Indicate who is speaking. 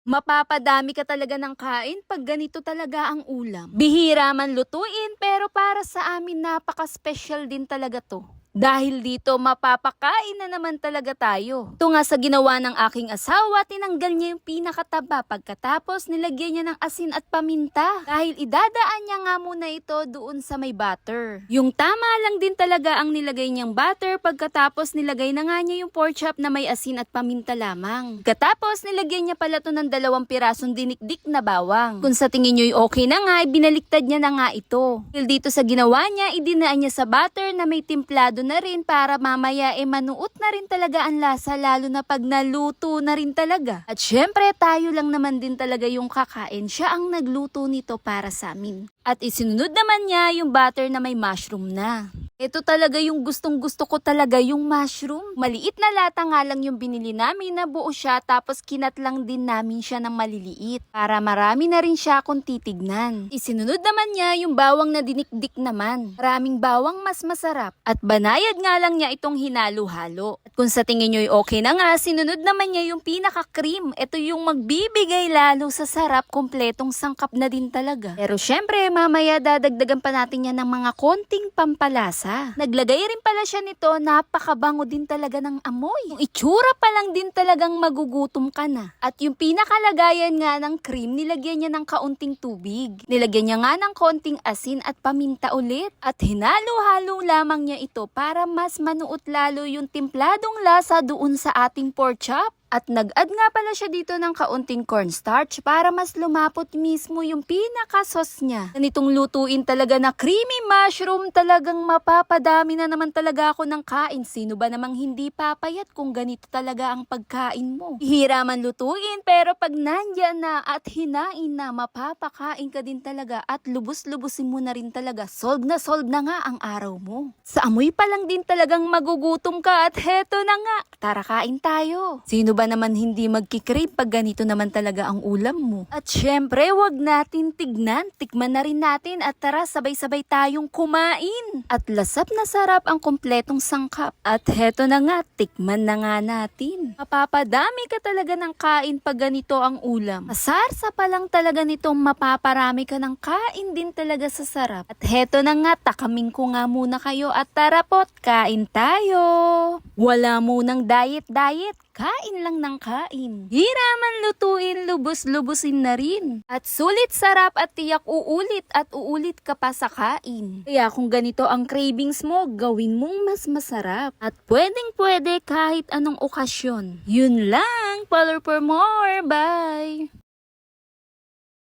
Speaker 1: Mapapadami ka talaga ng kain pag ganito talaga ang ulam. Bihira man lutuin pero para sa amin napaka-special din talaga to. Dahil dito mapapakain na naman talaga tayo. Ito nga sa ginawa ng aking asawa, tinanggal niya yung pinakataba pagkatapos nilagyan niya ng asin at paminta. Dahil idadaan niya nga muna ito doon sa may butter. Yung tama lang din talaga ang nilagay niyang butter pagkatapos nilagay na nga niya yung pork chop na may asin at paminta lamang. Pagkatapos nilagyan niya pala to ng 2 pirasong dinikdik na bawang. Kung sa tingin niyo okay na nga, binaliktad niya na nga ito. Dahil dito sa ginawa niya, idinaan niya sa butter na may timplado na rin para mamaya manuot na rin talaga ang lasa lalo na pag naluto na rin talaga. At syempre tayo lang naman din talaga yung kakain, siya ang nagluto nito para sa amin. At isinunod naman niya yung butter na may mushroom na. Ito talaga yung gustong-gusto ko talaga, yung mushroom. Maliit na lata nga lang yung binili namin na buo siya tapos kinat lang din namin siya ng maliliit para marami na rin siya kung titignan. Isinunod naman niya yung bawang na dinikdik naman. Maraming bawang mas masarap at banayad nga lang niya itong hinalo-halo. At kung sa tingin nyo okay na nga, sinunod naman niya yung pinaka-cream. Ito yung magbibigay lalo sa sarap, kompletong sangkap na din talaga. Pero syempre mamaya dadagdagan pa natin yan ng mga konting pampalasa. Naglagay rin pala siya nito, napakabango din talaga ng amoy. Yung itsura pa lang din talagang magugutom ka na. At yung pinakalagayan nga ng cream, nilagyan niya ng kaunting tubig. Nilagyan niya nga ng konting asin at paminta ulit. At hinalo-halo lamang niya ito para mas manuot lalo yung timpladong lasa doon sa ating pork chop. At nag-add nga pala siya dito ng kaunting cornstarch para mas lumapot mismo yung pinaka-sauce niya. Ganitong lutuin talaga na creamy mushroom, talagang mapapadami na naman talaga ako ng kain. Sino ba namang hindi papayat kung ganito talaga ang pagkain mo? Hira man lutuin pero pag nandyan na at hinain na, mapapakain ka din talaga at lubos-lubusin mo na rin talaga. Solve na nga ang araw mo. Sa amoy pa lang din talagang magugutom ka at heto na nga. Tara kain tayo. Sino ba naman hindi magkikrave pag ganito naman talaga ang ulam mo? At syempre, wag natin tignan. Tikman na rin natin at tara sabay-sabay tayong kumain. At lasap na sarap ang kompletong sangkap. At heto na nga, tikman na nga natin. Mapapadami ka talaga ng kain pag ganito ang ulam. Masarsa pa lang talaga nitong mapaparami ka ng kain din talaga sa sarap. At heto na nga, takamin ko nga muna kayo at tara pot, kain tayo. Wala munang diet. Kain lang ng kain. Hira man lutuin, lubos-lubusin na rin. At sulit sarap at tiyak uulit ka pa sa kain. Kaya kung ganito ang cravings mo, gawin mong mas masarap. At pwedeng-pwede kahit anong okasyon. Yun lang. Follow for more. Bye!